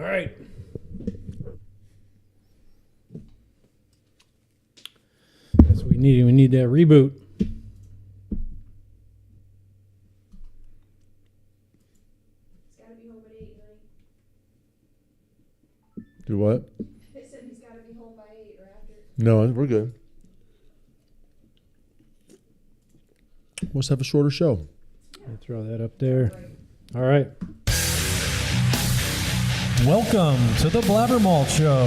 All right. That's what we need. We need that reboot. Do what? They said he's got to be home by 8 or after. No, we're good. Let's have a shorter show. I'll throw that up there. All right. Welcome to the BlabberMalt Show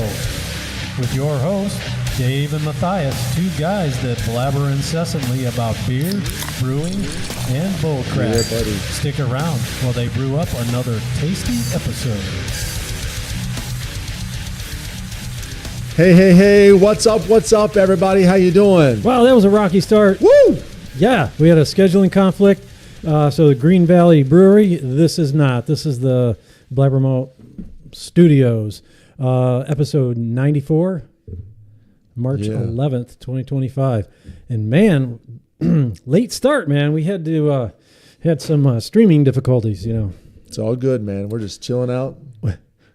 with your hosts, Dave and Matthias, two guys that blabber incessantly about beer, brewing, and bullcrap. Yeah, buddy. Stick around while they brew up another tasty episode. Hey, what's up, everybody? How you doing? Wow, that was a rocky start. Woo! Yeah, we had a scheduling conflict. So the Green Valley Brewery, this is the BlabberMalt Studios, episode 94, March 11th, 2025. And man, late start, man. We had to had some streaming difficulties, you know. It's all good, man. We're just chilling out.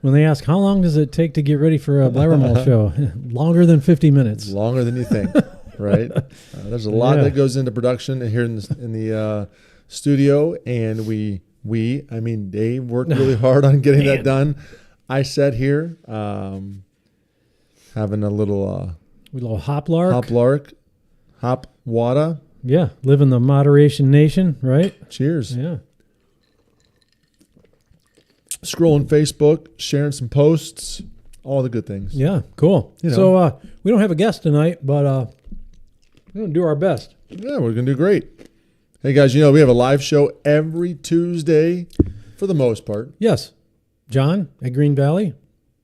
When they ask, how long does it take to get ready for a BlabberMalt show? Longer than 50 minutes. Longer than you think, right? There's a lot that goes into production here in the studio, and I mean, Dave worked really hard on getting that done. I sat here having a little hop lark. Hop wada. Yeah, live in the moderation nation, right? Cheers. Yeah. Scrolling Facebook, sharing some posts, all the good things. Yeah, cool. You know. So we don't have a guest tonight, but we're going to do our best. Yeah, we're going to do great. Hey, guys, you know, we have a live show every Tuesday for the most part. Yes. John at Green Valley.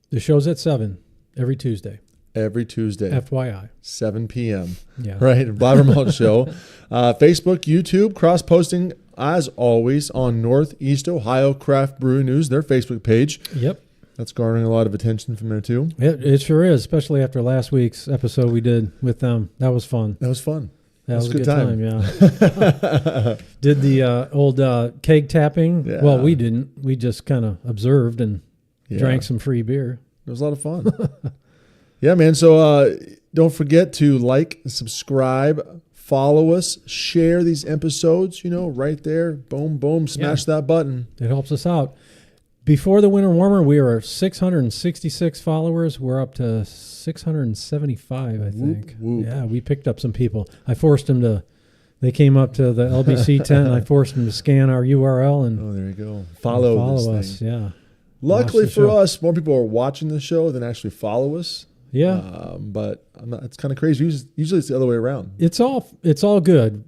The show's at 7 every Tuesday. Every Tuesday. FYI. 7 p.m. Yeah. Right? BlabberMalt Show. Facebook, YouTube, cross-posting, as always, on Northeast Ohio Craft Brew News, their Facebook page. Yep. That's garnering a lot of attention from there, too. It sure is, especially after last week's episode we did with them. That was fun. That was fun. That was a good time, yeah. Did the old keg tapping. Yeah. Well, we didn't. We just kind of observed and drank some free beer. It was a lot of fun. Yeah, man. So don't forget to like, subscribe, follow us, share these episodes, you know, right there. Boom, boom, smash that button. It helps us out. Before the winter warmer, we were 666 followers. We're up to 675, I think. Whoop. Yeah, we picked up some people. I forced them they came up to the LBC tent, and I forced them to scan our URL. And oh, there you go. Follow us, yeah. Luckily for us, more people are watching the show than actually follow us. Yeah. But it's kind of crazy. Usually it's the other way around. It's all good.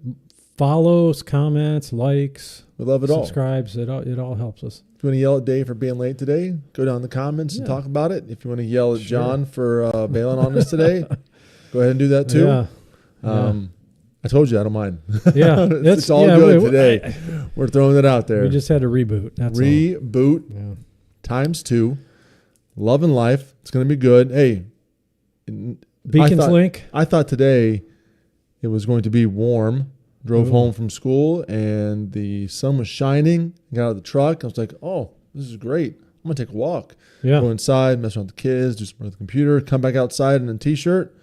Follows, comments, likes. We love it all. Subscribes. It all helps us. If you want to yell at Dave for being late today, go down in the comments and talk about it. If you want to yell at John for bailing on us today, go ahead and do that too. Yeah. I told you I don't mind. Yeah. it's all good today. We're throwing it out there. We just had to reboot. That's Reboot all. Yeah. times 2. Love and life. It's going to be good. Hey. Beacons link. I thought today it was going to be warm. Drove home from school and the sun was shining. Got out of the truck. I was like, oh, this is great. I'm going to take a walk. Yeah. Go inside, mess around with the kids, do some work with the computer, come back outside in a t-shirt.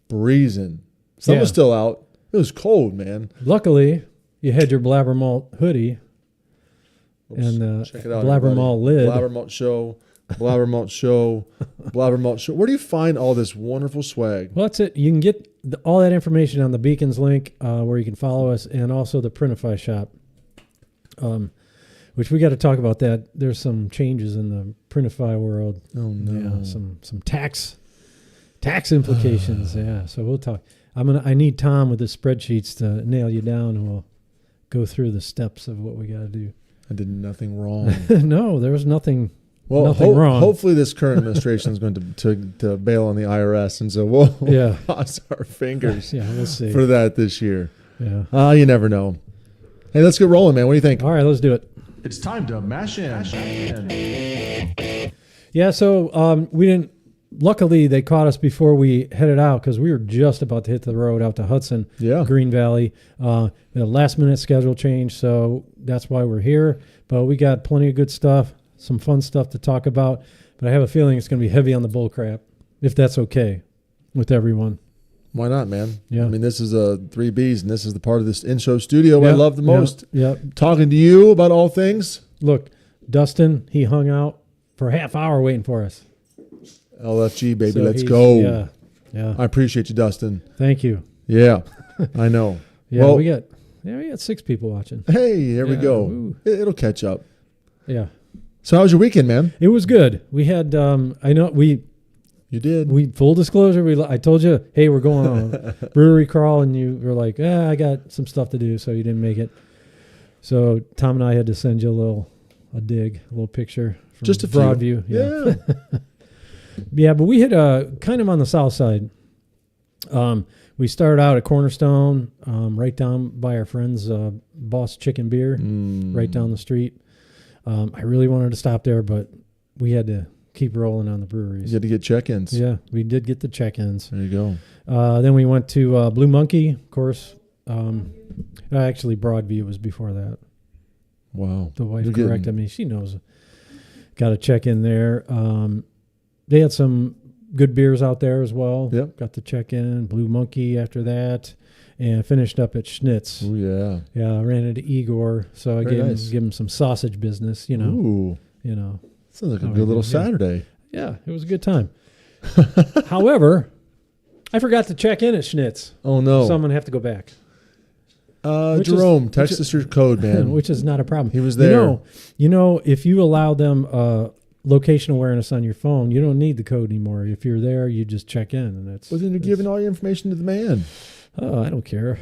Breezing. Sun was still out. It was cold, man. Luckily, you had your BlabberMalt hoodie. Oops. And check it out, BlabberMalt lid. BlabberMalt Show. BlabberMalt Show. BlabberMalt Show. Where do you find all this wonderful swag? Well, that's it. You can get all that information on the Beacons link where you can follow us, and also the Printify shop, which we got to talk about that. There's some changes in the Printify world. Oh, no. Yeah, some tax implications. Yeah, so we'll talk. I need Tom with his spreadsheets to nail you down, and we'll go through the steps of what we got to do. I did nothing wrong. No, there was nothing. Well, nothing wrong. Hopefully this current administration is going to bail on the IRS, and so we'll cross our fingers we'll see. for that this year. Yeah. You never know. Hey, let's get rolling, man. What do you think? All right, let's do it. It's time to mash in. Yeah, so we didn't. Luckily, they caught us before we headed out because we were just about to hit the road out to Hudson, Green Valley. The last-minute schedule change, so that's why we're here. But we got plenty of good stuff, some fun stuff to talk about. But I have a feeling it's going to be heavy on the bull crap, if that's okay with everyone. Why not, man? Yeah. I mean, this is a 3Bs, and this is the part of this in-show studio I Yeah, love the yeah, most. Yeah. Talking to you about all things. Look, Dustin, he hung out for a half hour waiting for us. LFG, baby, So let's he's- go. Yeah. Yeah. I appreciate you, Dustin. Thank you. Yeah, I know. Yeah, Well, we got 6 people watching. hey, there we Yeah, go. ooh. It'll catch up. Yeah. So how was your weekend, man? It was good. We had I know we You did. full disclosure, I told you, hey, we're going on a brewery crawl, and you were like, I got some stuff to do, so you didn't make it. So Tom and I had to send you a little picture from Just a few. Broadview. Yeah. Yeah, but we hit kind of on the south side. We started out at Cornerstone, right down by our friend's Boss Chicken Beer, right down the street. I really wanted to stop there, but we had to keep rolling on the breweries. You had to get check-ins. Yeah, we did get the check-ins. There you go. Then we went to Blue Monkey, of course. Actually, Broadview was before that. Wow. The wife You're getting- corrected me. She knows. Got to check in there. They had some good beers out there as well. Yep. Got to check in. Blue Monkey after that. And finished up at Schnitz. Oh, yeah. Yeah, I ran into Igor. So I Very gave nice. him some sausage business, Ooh. You know. Sounds like a Oh, good little yeah. Saturday. Yeah, it was a good time. However, I forgot to check in at Schnitz. Oh, no. So I'm going to have to go back. Which is- Jerome, text us your code, man. Which is not a problem. He was there. You know, if you allow them location awareness on your phone, you don't need the code anymore. If you're there, you just check in, and it's. Well, then you're giving all your information to the man. Oh, I don't care.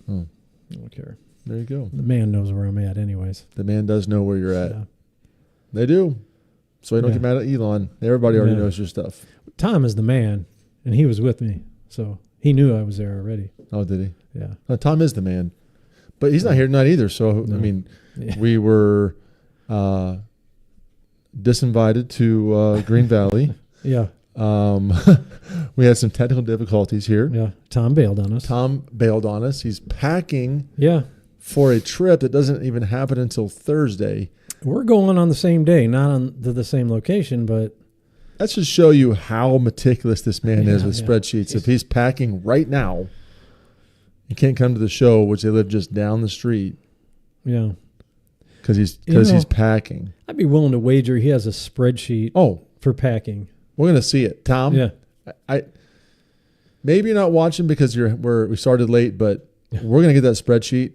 Oh. I don't care. There you go. The man knows where I'm at, anyways. The man does know where you're at. Yeah. They do. So you don't Yeah. get mad at Elon. Everybody already Yeah. knows your stuff. Tom is the man, and he was with me, so he knew I was there already. Oh, did he? Yeah. Tom is the man. But he's not here tonight either. So, No. I mean, Yeah. we were disinvited to Green Valley. Yeah. We had some technical difficulties here. Yeah. Tom bailed on us. Tom bailed on us. He's packing Yeah. for a trip that doesn't even happen until Thursday. We're going on the same day, not on to the same location, but That should show you how meticulous this man is Yeah, with yeah. spreadsheets. If he's packing right now, he can't come to the show, which they live just down the street, yeah. because he's You know- packing. I'd be willing to wager he has a spreadsheet Oh, for packing. we're gonna see it, Tom. Yeah. I maybe you're not watching because we started late, but we're gonna get that spreadsheet.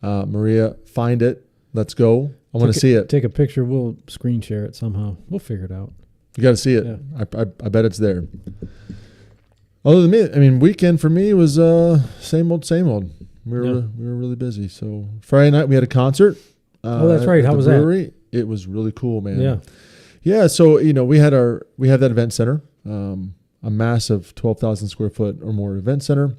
Maria, find it. Let's go. I want to see it. Take a picture. We'll screen share it somehow. We'll figure it out. You got to see it. Yeah. I bet it's there. Other than me, I mean, weekend for me was same old, same old. We were really busy. So Friday night we had a concert. Oh, that's right. at How the was that? brewery. It was really cool, man. Yeah. Yeah. So we have that event center, a massive 12,000 square foot or more event center,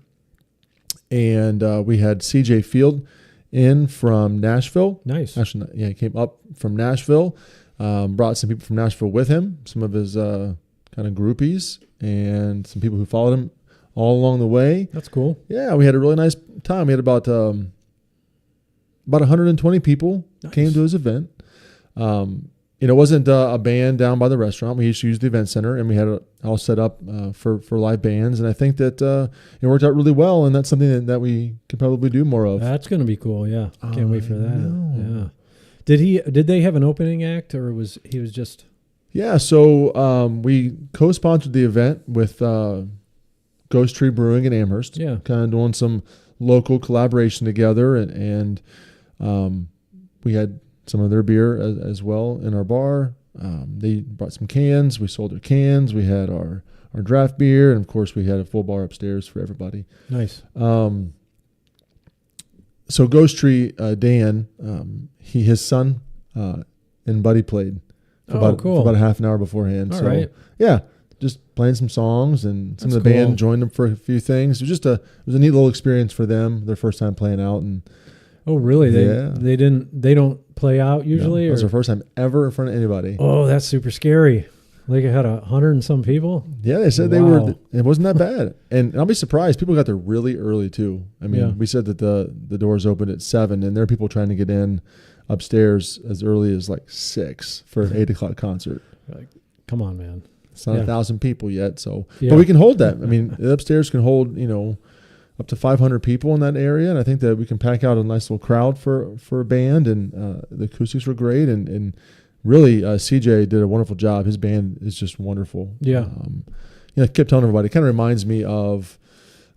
and we had CJ Field in from Nashville. Nice. Actually, yeah, he came up from Nashville. Brought some people from Nashville with him, some of his kind of groupies, and some people who followed him all along the way. That's cool. Yeah, we had a really nice time. We had about 120 people came to his event. It wasn't a band down by the restaurant. We used to use the event center, and we had it all set up for live bands. And I think that it worked out really well, and that's something that we could probably do more of. That's going to be cool. Yeah. Can't wait for that. know. Yeah. Did they have an opening act, or was he just? Yeah, so we co-sponsored the event with Ghost Tree Brewing in Amherst. Yeah. Kind of doing some local collaboration together, and we had some of their beer as well in our bar. They brought some cans. We sold their cans. We had our draft beer, and of course we had a full bar upstairs for everybody. Nice. So Ghost Tree, Dan, his son and Buddy played for Cool. for about a half an hour beforehand. All so right. yeah, just playing some songs, and some That's of the band cool. joined them for a few things. It was a neat little experience for them. Their first time playing out, and Oh, really? Yeah. They don't play out usually, it was or their first time ever in front of anybody. oh, that's super scary. Like it had 100 and some people. Yeah, they said Wow. it wasn't that bad. And I'll be surprised. People got there really early too. I mean, Yeah. we said that the doors opened at 7, and there are people trying to get in upstairs as early as like 6 for an 8 o'clock concert. Like, Come on, man. It's not Yeah. 1,000 people yet, so Yeah. but we can hold that. I mean, the upstairs can hold up to 500 people in that area, and I think that we can pack out a nice little crowd for a band. And the acoustics were great, and really CJ did a wonderful job. His band is just wonderful. Yeah. I kept telling everybody. It kind of reminds me of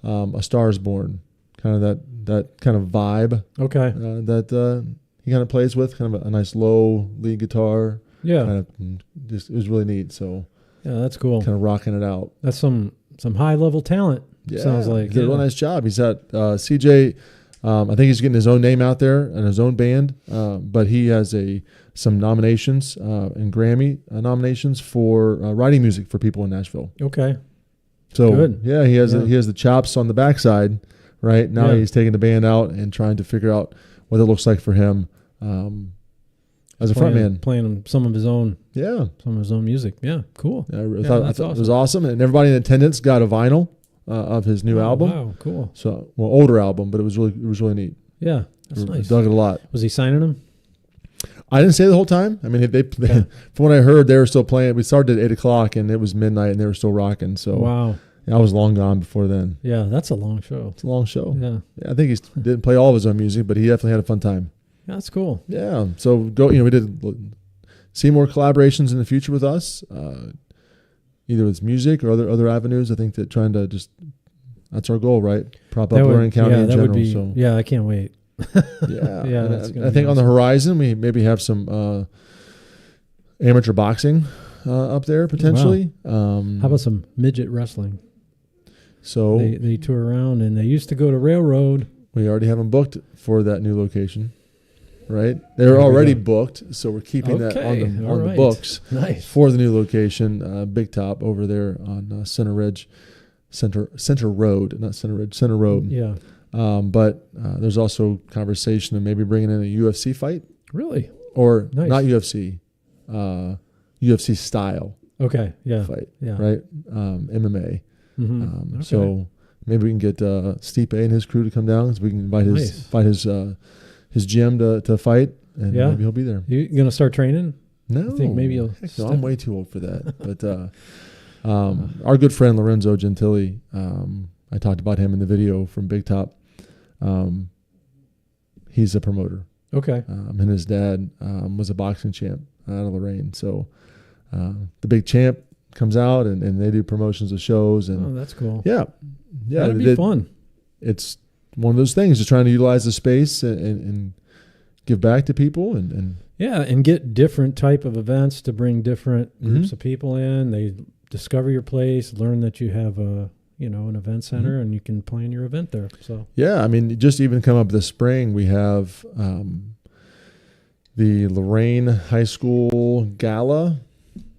A Star Is Born, kind of that kind of vibe Okay. that he kind of plays with, kind of a nice low lead guitar. Yeah. Kind of just, it was really neat. So Yeah, that's cool. kind of rocking it out. That's some high level talent. Yeah, Sounds like. he did a real nice job. He's at CJ. I think he's getting his own name out there and his own band, but he has some nominations and Grammy nominations for writing music for people in Nashville. Okay. So Good. yeah, he has Yeah. he has the chops on the backside. Right now, Yeah. he's taking the band out and trying to figure out what it looks like for him as a frontman. Playing some of his own music. Yeah, cool. Yeah, I Yeah, thought that's it was awesome, and everybody in attendance got a vinyl of his new album. Wow, cool. So, older album, but it was really neat. Yeah, that's nice. Dug it a lot. Was he signing them? I didn't stay the whole time. I mean, they from what I heard, they were still playing. We started at 8:00 and it was midnight, and they were still rocking. So Wow. I was long gone before then. Yeah, that's a long show. It's a long show. Yeah. I think he didn't play all of his own music, but he definitely had a fun time. Yeah, that's cool. Yeah. So we did see more collaborations in the future with us, either with music or other avenues. I think that trying to that's our goal, right? Prop up Lorraine County in general. Yeah, I can't wait. Yeah. Yeah, And that's gonna I be think on the awesome. horizon, we maybe have some amateur boxing up there potentially. How about some midget wrestling? So They tour around, and they used to go to Railroad. we already have them booked for that new location, right? They're There we already go. booked, so we're keeping that Okay, on all the right. books Nice. for the new location, Big Top over there on Center Ridge, Center Road, not Center Ridge, Center Road. Yeah. But there's also conversation of maybe bringing in a UFC fight, Really? or Nice. not UFC, UFC style Okay. Yeah. fight, Yeah. right? MMA. Mm-hmm. Okay. So maybe we can get Stipe and his crew to come down, so we can invite his gym to fight, and Yeah. maybe he'll be there. You gonna start training? No, think maybe you'll Heck no, step- I'm way too old for that. But our good friend Lorenzo Gentili, I talked about him in the video from Big Top. He's a promoter, Okay. and his dad was a boxing champ out of Lorraine. So the big champ comes out, and they do promotions of shows, and Oh, that's cool. yeah, That'd be fun. It's one of those things, just trying to utilize the space and give back to people, and Yeah, and get different type of events to bring different Mm-hmm. groups of people in. They discover your place, learn that you have an event center, Mm-hmm. and you can plan your event there. So yeah, I mean, just even come up this spring, we have the Lorraine High School Gala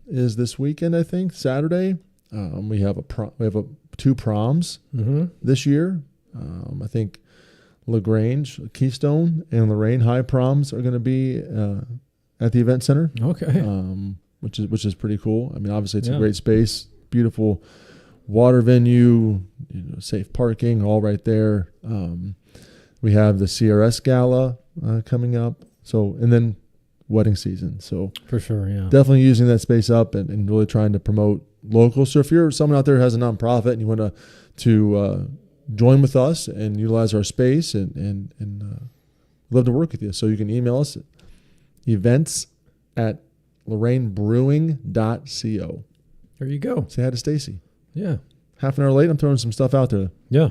is this weekend, I think, Saturday. We have two proms this year. I think LaGrange, Keystone, and Lorraine High proms are going to be at the event center, okay, which is pretty cool. I mean, obviously it's Yeah. a great space, beautiful water venue, safe parking, all right there. We have the CRS Gala coming up, and then wedding season. So for sure. Yeah. definitely using that space up and really trying to promote local. So if you're someone out there who has a nonprofit and you want to join with us and utilize our space and love to work with you. So you can email us at events@lorrainebrewing.co. There you go. Say hi to Stacy. Yeah. Half an hour late, I'm throwing some stuff out there. Yeah.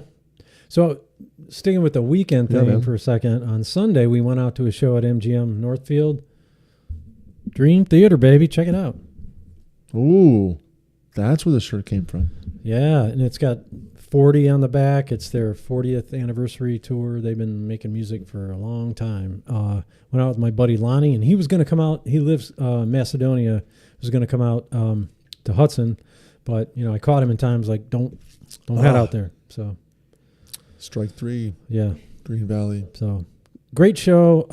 So sticking with the weekend Yeah, thing man. for a second, on Sunday we went out to a show at MGM Northfield. Dream Theater, baby. Check it out. Ooh, that's where the shirt came from. Yeah, and it's got 40 on the back. It's their 40th anniversary tour. They've been making music for a long time. Went out with my buddy Lonnie, and he was going to come out. He lives Macedonia. Was going to come out to Hudson, but I caught him in time. I was like, don't head out there. So Strike 3, yeah, Green Valley. so great show.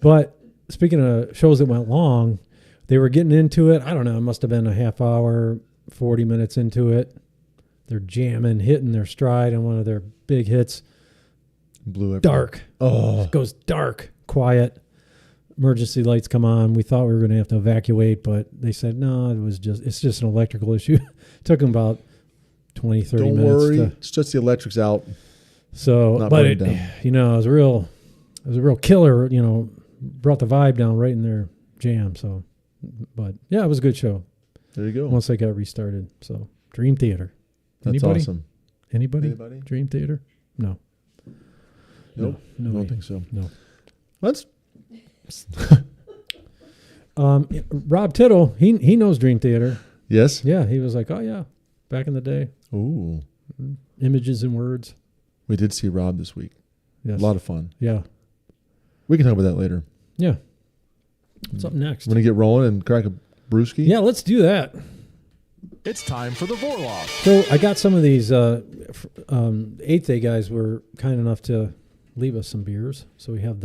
But speaking of shows that went long, they were getting into it. I don't know. It must have been a half hour, 40 minutes into it. They're jamming, hitting their stride on one of their big hits. Blue. Dark. Oh, It goes dark, quiet. emergency lights come on. We thought we were going to have to evacuate, but they said, no, it's just an electrical issue. Took them about 20, 30 Don't minutes. worry. It's just the electric's out. So, Not but burning it, down. it was a real killer, brought the vibe down right in their jam. So, but yeah, it was a good show There you go. once they got restarted. So, Dream Theater. That's Anybody? awesome. Anybody? Anybody? Dream Theater? No. Nope. No, I don't me. think so. No. That's Rob Tittle, he knows Dream Theater. yes. Yeah, he was like, oh yeah, back in the day, Ooh, images and words. we did see Rob this week. Yes. A lot of fun. Yeah, We can talk about that later. yeah. What's up next? I'm gonna get rolling and crack a brewski. Yeah, let's do that. It's time for the Vorloff. So I got some of these Eighth Day guys were kind enough to leave us some beers. So we have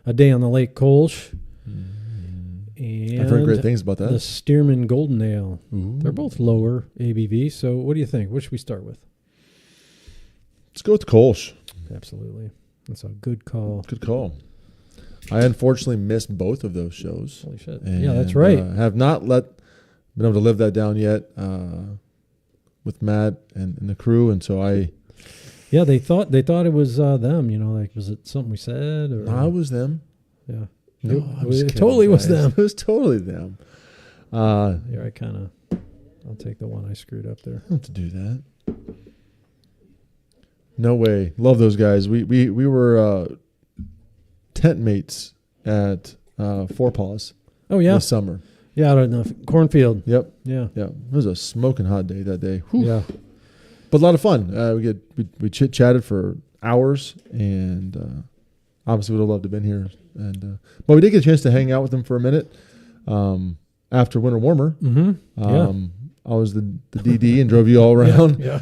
A Day on the Lake Kolsch and I've heard great things about the that. Stearman Golden Ale. Ooh. They're both lower ABV. So what do you think? What should we start with? Let's go with the Kolsch. Absolutely. That's a good call. Good call. I unfortunately missed both of those shows. Holy shit. And, Yeah, that's right. Have not been able to live that down yet with Matt and the crew, and so Yeah, they thought it was them. Like, was it something we said? Or I was them. yeah, No, it, I'm just it kidding, totally was guys. them. It was totally them. Here, I'll take the one I screwed up there. I don't have to do that. No way. Love those guys. We were tent mates at Four Paws Oh yeah, this summer. yeah, out in the cornfield. Yep. Yeah, Yeah. It was a smoking hot day that day. Whew. yeah, But a lot of fun. We chit chatted for hours, and obviously would have loved to have been here. And but we did get a chance to hang out with them for a minute after Winter Warmer. mm-hmm. I was the DD and drove you all around. Yeah,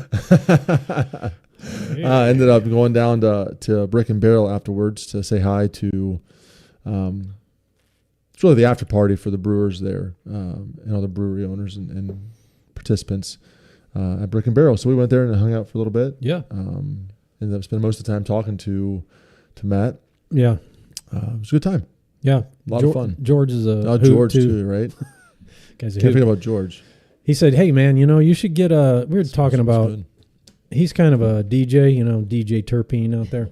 Ended up going down to Brick and Barrel afterwards to say hi to. It's really the after party for the brewers there and all the brewery owners and participants at Brick and Barrel. So we went there and hung out for a little bit. yeah, Ended up spending most of the time talking to Matt. yeah, It was a good time. yeah. A lot of fun. George is a Oh, hoot, George too, right? Guy's a Can't hoot. forget about George. He said, "Hey man, you should get a." We were talking It was about. good. He's kind of a DJ, DJ Terpene out there.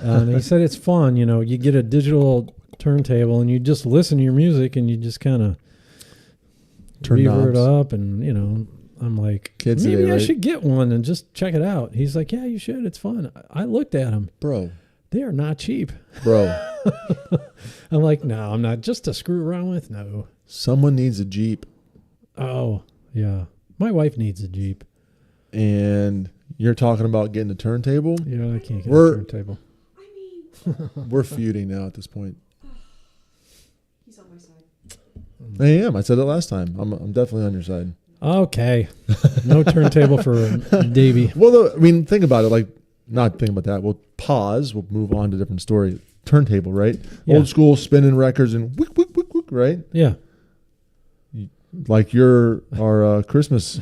And he said it's fun, you get a digital turntable and you just listen to your music and you just kind of Turn reverb it knobs. up. And, I'm like, Kids maybe today, I right? should get one and just check it out. He's like, yeah, you should. It's fun. I looked at them. Bro. They are not cheap. Bro. I'm like, no, I'm not. Just to screw around with? No. Someone needs a Jeep. Oh, yeah. My wife needs a Jeep. And you're talking about getting a turntable. I can't get We're- a turntable. I mean, We're feuding now at this point. he's on my side. I am. I said it last time. I'm definitely on your side. Okay. No turntable for Davey. Well, though, I mean, think about it. Like, not think about that. We'll pause. We'll move on to a different story. Turntable, right? Yeah. Old school spinning records and wick, wick, wick, wick, right? Yeah. Like our Christmas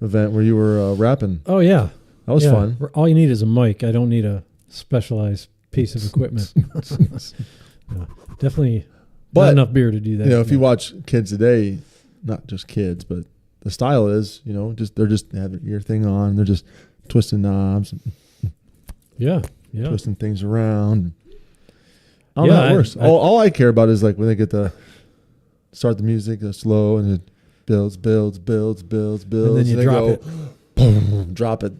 event where you were rapping. Oh, yeah. That was Yeah. fun. All you need is a mic. I don't need a specialized piece of equipment. No, definitely But, not enough beer to do that. If you watch kids today, not just kids, but the style is, they have their ear thing on. They're just twisting knobs, yeah. twisting things around. I don't Yeah, know how it works. I- All I care about is like when they get start the music slow and it builds, builds, builds, builds, builds. And then you they drop go, it. Boom, drop it.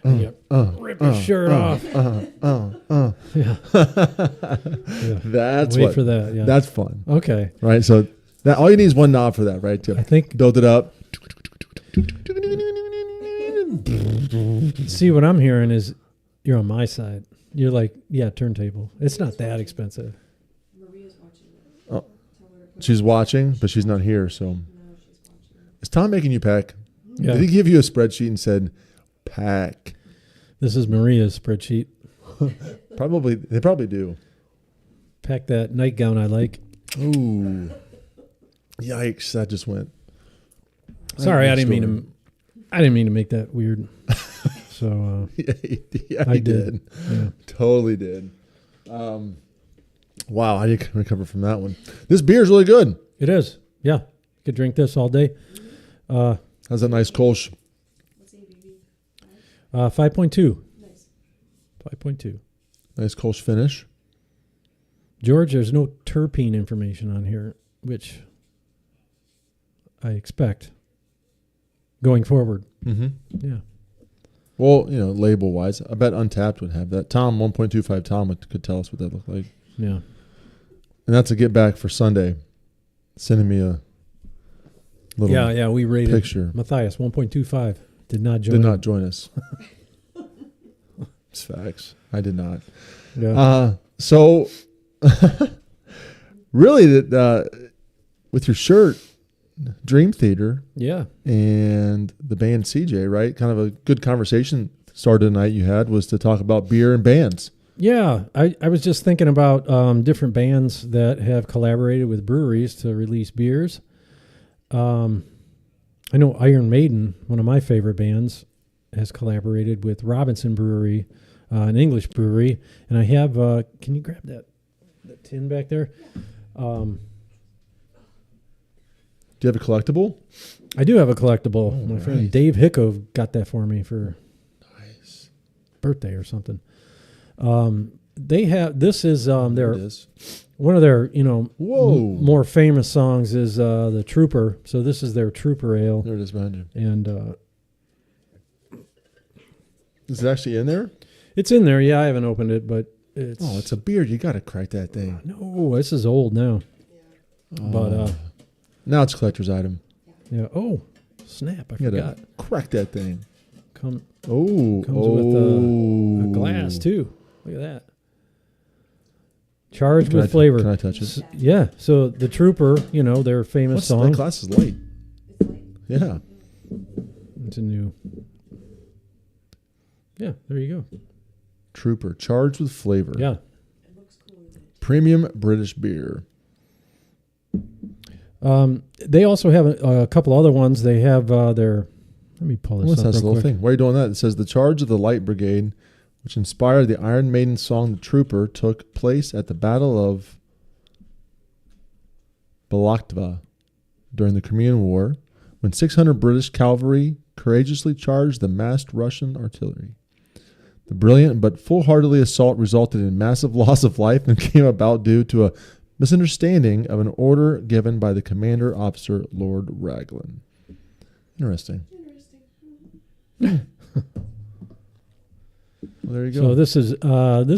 Rip your shirt off. Yeah. Yeah. That's Wait what. for that. Yeah. That's fun, Okay. right? So that all you need is one knob for that, right? I To think, build it up. see, what I'm hearing is you're on my side. You're like, yeah, turntable. It's not that expensive. Maria's watching it. Oh. Tell her to put She's watching, but she's not here. So No, she's watching it. is Tom making you pack? Yeah. Did he give you a spreadsheet and said pack? This is Maria's spreadsheet. Probably. They probably do. Pack that nightgown I like. Ooh. Yikes! That just went. Sorry, I didn't mean to make that weird. So Yeah, I he did. did. Yeah. Totally did. Wow, I didn't recover from that one. This beer is really good. It is. Yeah. Could drink this all day. Has a nice Kolsch. What's ABV? 5.2. Nice. 5.2. Nice Kolsch finish. George, there's no terpene information on here, which I expect going forward. Mm-hmm. Yeah. Well, label wise, I bet Untapped would have that. Tom 1.25 Tom could tell us what that looked like. Yeah. And that's a get back for Sunday. Sending me a little Yeah, we rated picture. Matthias 1.25. Did not join. Did not join us. It's facts. I did not. Yeah. So, really, with your shirt, Dream Theater, Yeah. and the band CJ, right? Kind of a good conversation started tonight you had was to talk about beer and bands. Yeah. I was just thinking about different bands that have collaborated with breweries to release beers. I know Iron Maiden, one of my favorite bands, has collaborated with Robinson Brewery, an English brewery. And I have, can you grab that tin back there? Do you have a collectible? I do have a collectible. Oh, My friend right. Dave Hicko got that for me for Nice. birthday or something. They have, this is There their it is. one of their Whoa. more famous songs is the Trooper. So this is their Trooper Ale, There it is behind you. and Is it actually in there? it's in there. Yeah, I haven't opened it, but it's Oh, it's a beer. You got to crack that thing. no. This is old now, but Now it's a collector's item. yeah. Oh, snap! I You got forgot. to crack that thing. Comes Oh. with a glass too. Look at that. Charged Can with I- flavor. Can I touch it? Yeah. So the Trooper, their famous What's song. that glass is light. It's light. Yeah. It's a new. Yeah, there you go. Trooper. Charged with flavor. Yeah. It looks cool. Isn't it? Premium British beer. They also have a couple other ones. They have their. Let me pull this What's up that real little quick. thing? Why are you doing that? It says the Charge of the Light Brigade, which inspired the Iron Maiden song "The Trooper," took place at the Battle of Balaclava during the Crimean War, when 600 British cavalry courageously charged the massed Russian artillery. The brilliant but foolhardily assault resulted in massive loss of life and came about due to a misunderstanding of an order given by the commander officer, Lord Raglan. Interesting. Interesting. Well, there you go. So this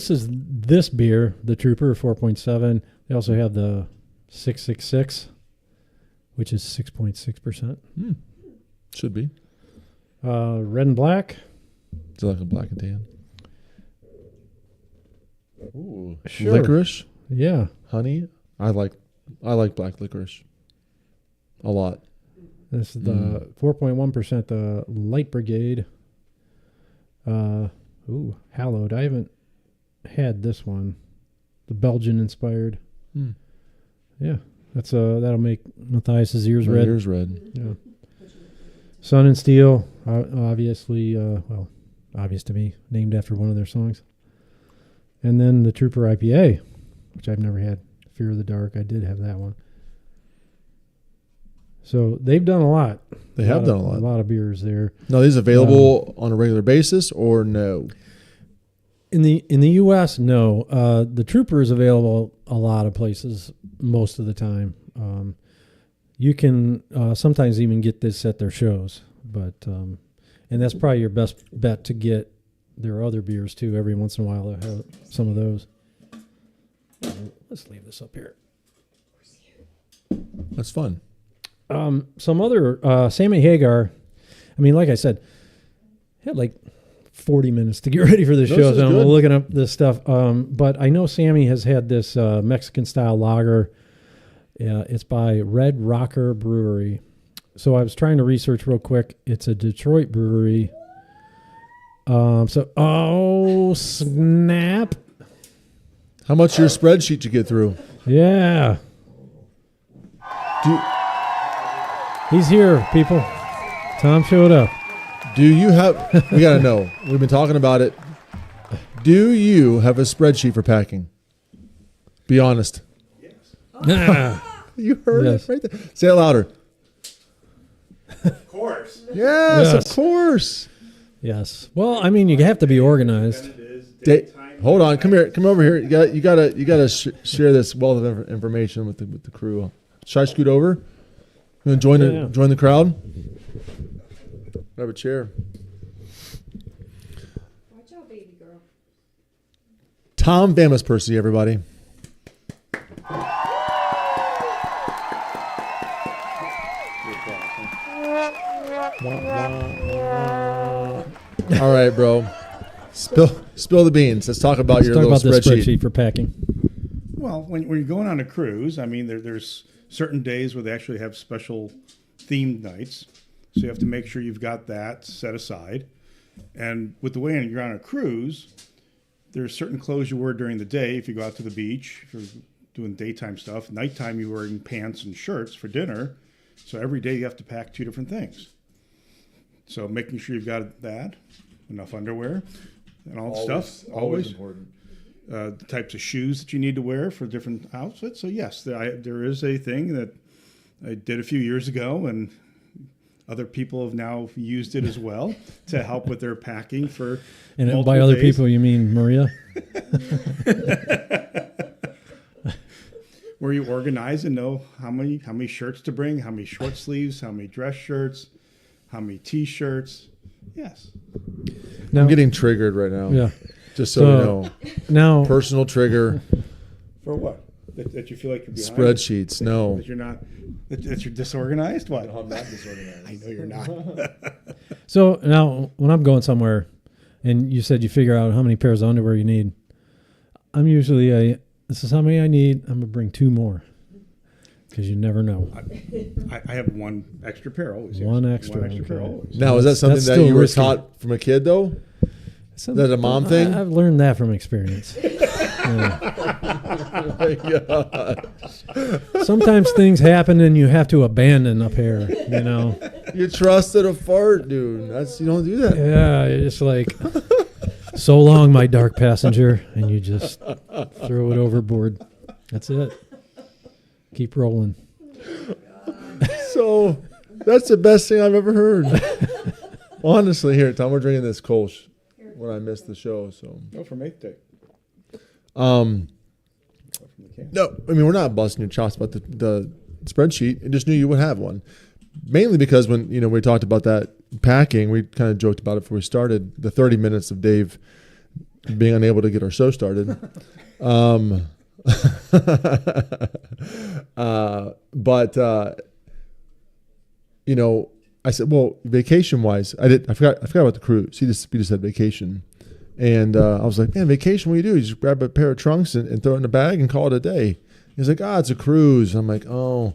is this beer, the Trooper 4.7. They also have the 666, which is 6.6%. Should be. Red and black. Is it like a black and tan? Ooh, Sure. licorice, Yeah. honey. I like black licorice a lot. This is the 4.1%, the Light Brigade. Hallowed. I haven't had this one. The Belgian inspired. Yeah. That'll make Matthias's ears My red. ears red. Yeah. Sun and Steel, obviously, obvious to me, named after one of their songs. And then the Trooper IPA, which I've never had. Fear of the Dark, I did have that one. So they've done a lot. They have done a A lot. lot of beers there. Now, these available on a regular basis or no? In the U.S., no. The Trooper is available a lot of places most of the time. You can sometimes even get this at their shows, but and that's probably your best bet to get their other beers too. Every once in a while, they'll have some of those. Let's leave this up here. That's fun. Some other Sammy Hagar. I mean, like I said, had like 40 minutes to get ready for the show, is so I'm good. looking up this stuff. But I know Sammy has had this Mexican style lager. It's by Red Rocker Brewery. So I was trying to research real quick. It's a Detroit brewery. Oh snap! How much your spreadsheet you get through? Yeah, Do he's here, people. Tom showed up. you have? We gotta know. We've been talking about it. Do you have a spreadsheet for packing? Be honest. Ah, You heard Yes. it right there. Say it louder. Of course. Yes, Yes. of course. yes. Well, I mean, you have to be organized. It is Da- daytime. hold on, come here, come over here. You gotta share this wealth of information with the crew. Should I scoot over? You want to join Yeah. join the crowd? Grab a chair. Watch out, baby girl. Tom Vamis Percy, everybody. All right, bro. Spill the beans. Let's talk about Let's your talk little about this spreadsheet. spreadsheet for packing. Well, when you're going on a cruise, I mean, there's certain days where they actually have special themed nights. So you have to make sure you've got that set aside. And with the way you're on a cruise, there's certain clothes you wear during the day if you go out to the beach, if you're doing daytime stuff. Nighttime, you're wearing pants and shirts for dinner. So every day you have to pack two different things. So making sure you've got that, enough underwear, and all the stuff. Always important. the types of shoes that you need to wear for different outfits. So yes, there is a thing that I did a few years ago, and other people have now used it as well to help with their packing for. And by multiple other days. people, you mean Maria? Where you organize and know how many shirts to bring, how many short sleeves, how many dress shirts, how many t-shirts. Yes. Now, I'm getting triggered right now. yeah. Just so So- you know. Now, Personal trigger. For what? That you feel like you're behind? Spreadsheets. No. That you're not. That you're disorganized. What? I'm not disorganized. I know you're not. so now when I'm going somewhere, and you said you figure out how many pairs of underwear you need, I'm usually this is how many I need. I'm gonna bring two more because you never know. I have one extra pair always. Yes. One extra, One extra pair okay. always. Now, is that something That's that still you were risky. taught from a kid, though? So, that a mom thing? I've learned that from experience. Oh my God. Sometimes things happen and you have to abandon a pair. You know. You trusted a fart, dude. You don't do that. Yeah, it's like, so long, my dark passenger, and you just throw it overboard. That's it. Keep rolling. So that's the best thing I've ever heard. Honestly, here, Tom, we're drinking this Kolsch when I missed the show. So, No, from 8th day. um, From the can. no, I mean we're not busting your chops about the spreadsheet. I just knew you would have one, mainly because when we talked about that packing, we kind of joked about it before we started. The 30 minutes of Dave being unable to get our show started. I said, well, vacation wise, I forgot about the cruise. We just said vacation. And I was like, man, vacation, what do? You just grab a pair of trunks and throw it in a bag and call it a day. He's like, it's a cruise. I'm like, oh,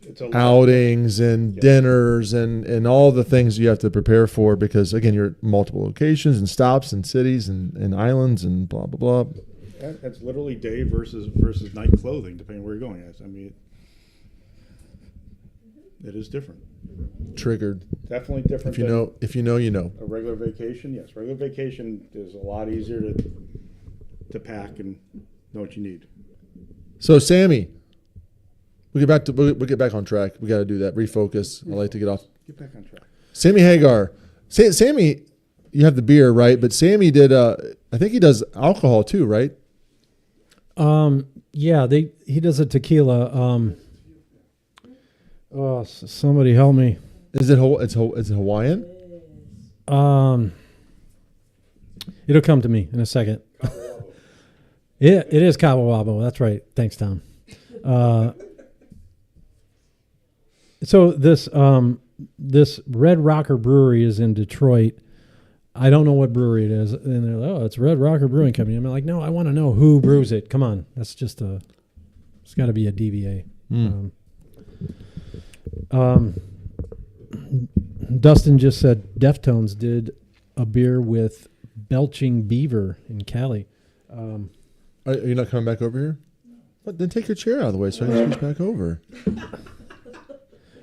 It's a lot. outings and dinners and all the things you have to prepare for because, again, you're at multiple locations and stops and cities and islands and blah, blah, blah. That's literally day versus night clothing, depending where you're going. I mean, it is different. Triggered. Definitely different. If you know, you know. A regular vacation, yes. Regular vacation is a lot easier to pack and know what you need. So, Sammy, we'll get back on track. We got to do that. Refocus. I like to get off. Get back on track. Sammy Hagar. Sammy, you have the beer, right? But Sammy did. I think he does alcohol too, right? Yeah, he does a tequila. Somebody help me. Is it Hawaiian? It'll come to me in a second. Yeah, it is Cabo Wabo. That's right. Thanks, Tom. So this Red Rocker Brewery is in Detroit. I don't know what brewery it is, and they're like, it's Red Rocker Brewing Company. I'm like, no, I want to know who brews it. Come on, that's just it's got to be a DVA. Dustin just said Deftones did a beer with Belching Beaver in Cali. Are you not coming back over here? What? Then take your chair out of the way so I can switch back over.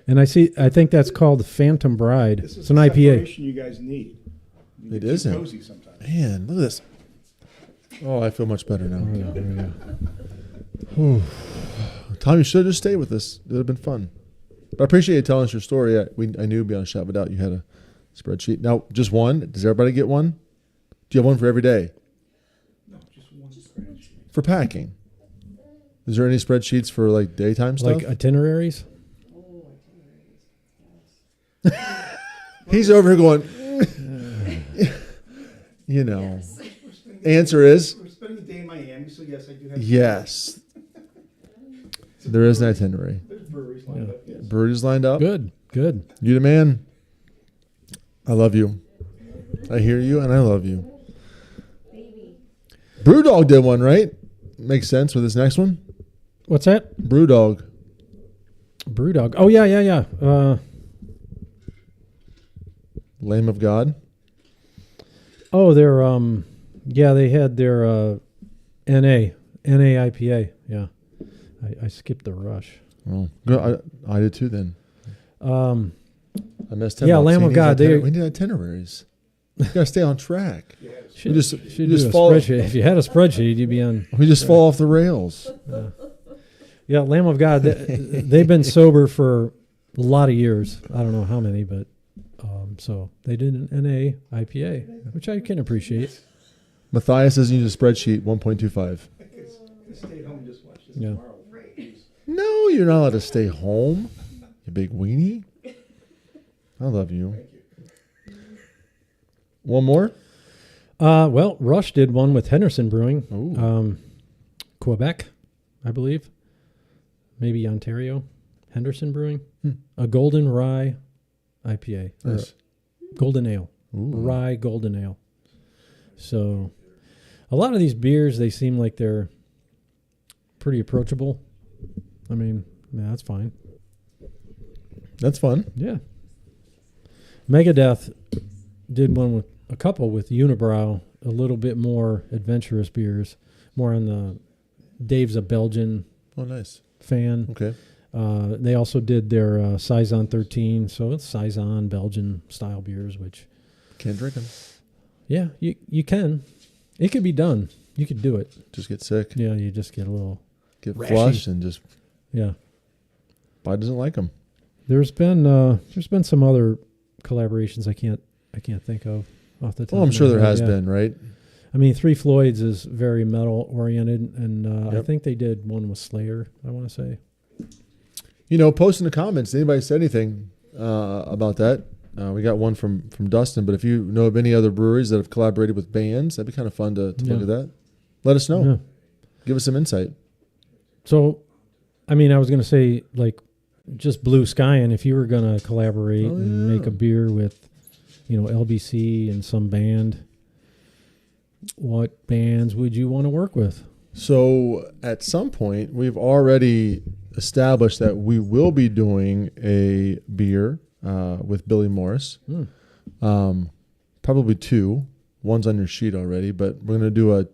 And I think that's called Phantom Bride. This is It's an the IPA. separation you guys need. You It get too isn't. cozy sometimes. Man, look at this. Oh, I feel much better now. Tom, you should have just stayed with us. It would have been fun. But I appreciate you telling us your story. I knew beyond a shadow of a doubt you had a spreadsheet. Now, just one? Does everybody get one? Do you have one for every day? No, just one spreadsheet. For packing? Is there any spreadsheets for like daytime stuff? Like itineraries? Oh, itineraries. Yes. He's over here going, you know. Yes. Answer is We're spending a day in Miami, so yes, I do have. yes. There is an itinerary. There's breweries lined up. Yes. Breweries lined up. Good. You the man. I love you. I hear you and I love you. Baby. Brewdog did one, right? Makes sense with this next one. What's that? Brewdog. Brewdog. Oh, yeah. Lamb of God. Oh, they're, they had their NA IPA. Yeah. I skipped the rush. Oh, good. I did too then. I missed 10 Yeah, bucks. Lamb of God. We need itineraries. You gotta stay on track. Should just do just a fall. spreadsheet. If you had a spreadsheet, you'd be on. We just fall off the rails. Yeah, Lamb of God. They've been sober for a lot of years. I don't know how many, but so they did an NA IPA, which I can appreciate. Matthias doesn't use a spreadsheet. 1.25. Stay home and just watch this Yeah. tomorrow. Right. No, you're not allowed to stay home. You big weenie. I love you. One more. Well, Rush did one with Henderson Brewing, Ooh. Quebec, I believe, maybe Ontario. Henderson Brewing, Hmm. a golden rye IPA, or Nice. golden ale, Ooh. rye golden ale. So, a lot of these beers, they seem like they're pretty approachable. I mean, yeah, that's fine. That's fun. Yeah. Megadeth did one with a couple with Unibrow, a little bit more adventurous beers, more on the Dave's a Belgian Oh, nice. fan. Okay. They also did their Saison 13, so it's Saison Belgian style beers, which, Can't drink them. yeah, you can. It could be done. You could do it. Just get sick. Yeah, you just get a little, Get Rashy. flushed and just. yeah. Body doesn't like them. There's been some other collaborations I can't think of off the top. Oh, I'm of sure my there head, has yeah. been, right? I mean, Three Floyds is very metal oriented, and I Yep. think they did one with Slayer, I want to say. You know, post in the comments. Anybody said anything about that? We got one from Dustin. But if you know of any other breweries that have collaborated with bands, that'd be kind of fun to look Yeah. at that. Let us know. Yeah. Give us some insight. So, I mean, I was going to say, like, just Blue Sky, and if you were going to collaborate Oh, and yeah. make a beer with, LBC and some band, what bands would you want to work with? So at some point, we've already established that we will be doing a beer with Billy Morris. Probably two. One's on your sheet already, but we're going to do a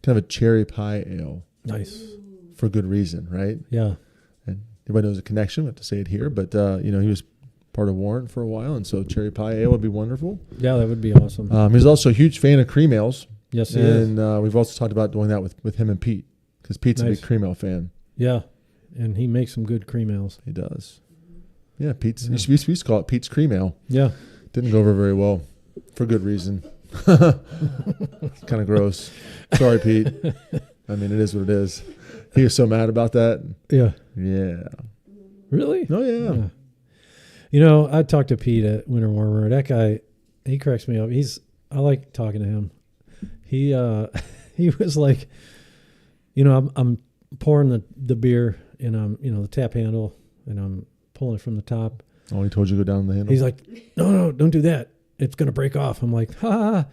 kind of a cherry pie ale Nice. for good reason, right? Yeah. And everybody knows the connection. We have to say it here, but he was part of Warrant for a while, and so cherry pie ale would be wonderful. Yeah, that would be awesome. He's also a huge fan of cream ales, Yes, he is. and we've also talked about doing that with him and Pete, because Pete's a Nice. big cream ale fan. Yeah. And he makes some good cream ales. He does. Yeah, Pete's. Yeah. We used to call it Pete's cream ale. Yeah. Didn't go over very well, for good reason. Kind of gross. Sorry, Pete. I mean, it is what it is. He was so mad about that. Yeah. Yeah. Really? Oh yeah. I talked to Pete at Winter Warmer. That guy, he cracks me up. I like talking to him. He he was like, I'm pouring the beer in the tap handle, and I'm pulling it from the top. Oh, he told you to go down the handle. He's like, no, don't do that. It's gonna break off. I'm like, ha, ha, ha.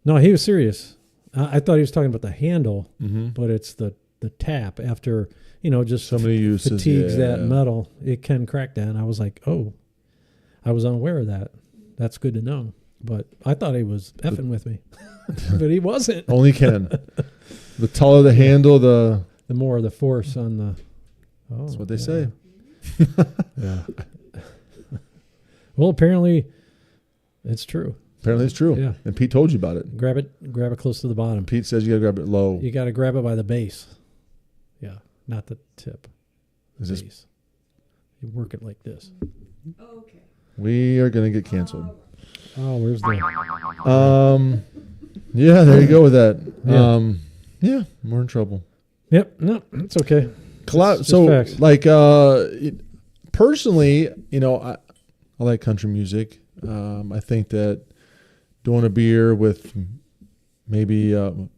No, he was serious. I thought he was talking about the handle, mm-hmm. but it's the tap. After just So many uses. fatigues yeah. that metal, it can crack that. And I was like, oh, I was unaware of that. That's good to know. But I thought he was effing with me, but he wasn't. Only can. The taller the handle, the more the force on the. Oh, that's what they yeah. say. Yeah. Well, apparently, it's true. Apparently, it's true. Yeah. And Pete told you about it. Grab it close to the bottom. Pete says you got to grab it low. You got to grab it by the base. Yeah, not the tip. Is this? Base. You work it like this. Okay. We are gonna get canceled. Oh, where's the? Yeah, there you go with that. Yeah. Yeah, we're in trouble. Yep. No, it's okay. Just So, facts. like, personally, I like country music. I think that doing a beer with maybe one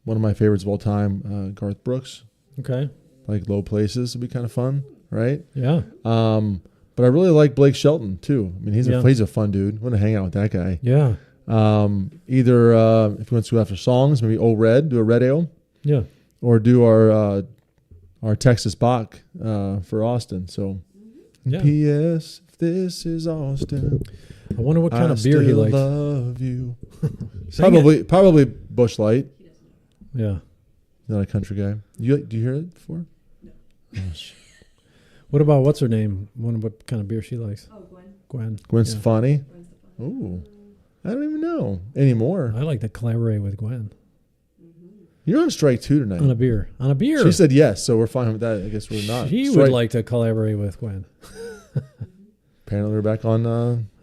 of my favorites of all time, Garth Brooks, Okay. like Low Places, would be kind of fun, right? Yeah. But I really like Blake Shelton too. I mean, he's a fun dude. I want to hang out with that guy. Yeah. Either if you want to go after songs, maybe Old Red, do a red ale, Yeah. or do our Texas Bach for Austin. So, Yeah. P.S. If this is Austin, I wonder what kind I of beer he still likes. love you. Sing Probably Busch Light. Yeah. Not a country guy. Do you hear it before? What about what's her name? Wonder what kind of beer she likes. Oh, Gwen. Gwen. Gwen Yeah. Stefani. Gwen's the fun. Ooh, I don't even know anymore. I like to collaborate with Gwen You're on strike 2 tonight. on a beer. On a beer. She said yes, so we're fine with that. I guess we're not. She would Strike- like to collaborate with Gwen. Apparently, we're back on.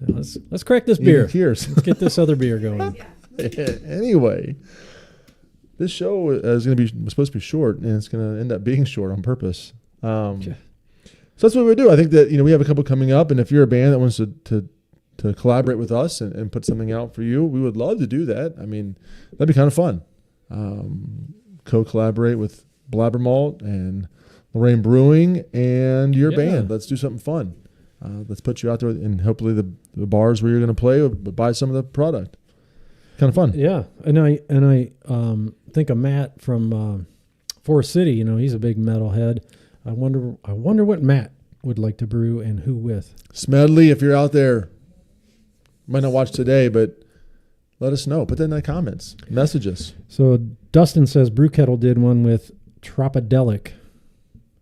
Yeah, let's crack this beer. Cheers. Let's get this other beer going. Anyway, this show is going to be was supposed to be short, and it's going to end up being short on purpose. So that's what we do. I think that we have a couple coming up, and if you're a band that wants to collaborate with us and put something out for you, we would love to do that. I mean, that'd be kind of fun. Co-collaborate with BlabberMalt and Lorraine Brewing and your band. Let's do something fun. Let's put you out there, and hopefully the bars where you're going to play will buy some of the product. Kind of fun. Yeah, and I think of Matt from Forest City. He's a big metalhead. I wonder what Matt would like to brew and who with. Smedley, if you're out there, might not watch today, but let us know. Put that in the comments. Message us. So Dustin says Brew Kettle did one with Tropodelic.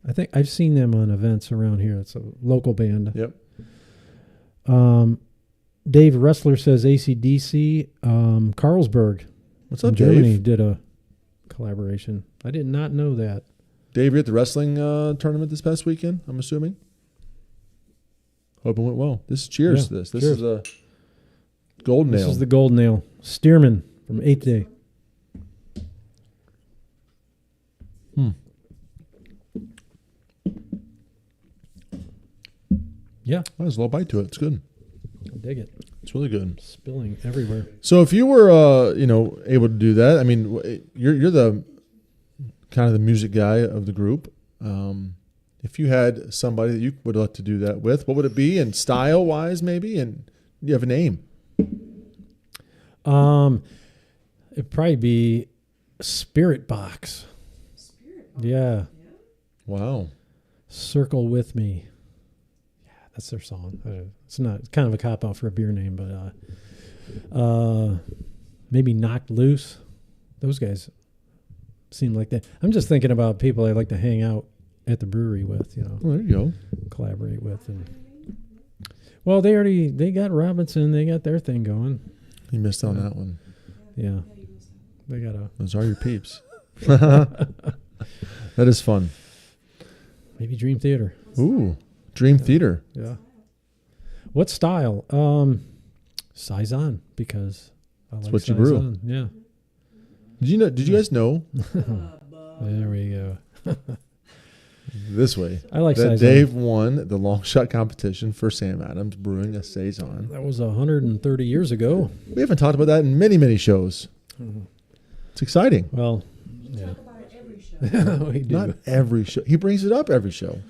I think I've seen them on events around here. It's a local band. Yep. Dave Ressler says AC/DC. Carlsberg What's in up, Germany Dave? did a collaboration. I did not know that. Dave, you're at the wrestling tournament this past weekend, I'm assuming? Hope it went well. Cheers Yeah, to this. This cheers. is a Golden This Ale. is the Golden Ale. Stearman from 8th Day. Yeah, There's a little bite to it. It's good. I dig it. It's really good. Spilling everywhere. So if you were, able to do that, I mean, you're the kind of the music guy of the group. If you had somebody that you would like to do that with, what would it be? And style-wise, maybe? And you have a name. It'd probably be Spirit Box. Spirit Box. Yeah. Wow. Circle With Me. Yeah, that's their song. It's kind of a cop out for a beer name, but maybe Knocked Loose. Those guys seem like that. I'm just thinking about people I like to hang out at the brewery with, Well, there you go. collaborate with. And well, they got Robinson. They got their thing going. You missed on that one. Yeah. They got Those are your peeps. That is fun. maybe Dream Theater. Ooh, Dream Theater. Yeah. What style? Saison, because I like what you brew. Saison. Yeah. Did you guys know There we go. this way I like that Saison. Dave won the long shot competition for Sam Adams brewing a saison? That was 130 years ago. We haven't talked about that in many, many shows. It's exciting. Well, yeah. Talk about it every show. We do. Not every show. He brings it up every show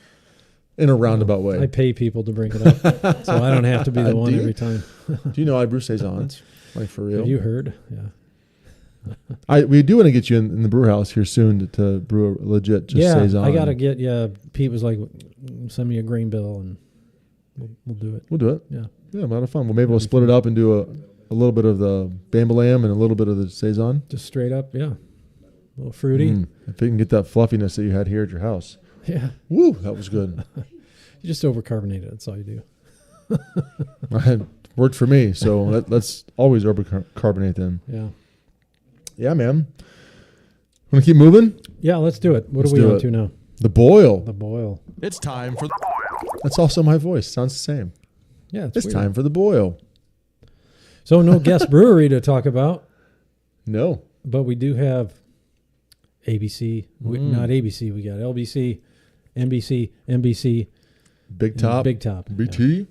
in a roundabout way. I pay people to bring it up, so I don't have to be the one Do you? every time. Do you know I brew saisons? Like for real? Have you heard? Yeah. We do want to get you in the brew house here soon to brew a legit just saison. I gotta get. Yeah, Pete was like, "Send me a grain bill, and we'll do it." We'll do it. Yeah. Yeah, a lot of fun. Well, maybe we'll split it up and do a little bit of the Bambalam and a little bit of the saison. Just straight up. Yeah. A little fruity. If you can get that fluffiness that you had here at your house. Yeah. Woo, that was good. You just overcarbonate it. That's all you do. It worked for me, so let's always overcarbonate them. Yeah. Yeah, man. Want to keep moving? Yeah. Let's do it. What Let's are we do on it. to now? The boil. The boil. It's time for That's also my voice. Sounds the same. Yeah, It's weird. time for the boil. So no guest brewery to talk about, No. but we do have ABC. Not ABC. We got LBC, NBC, Big Top. Big Top. BT.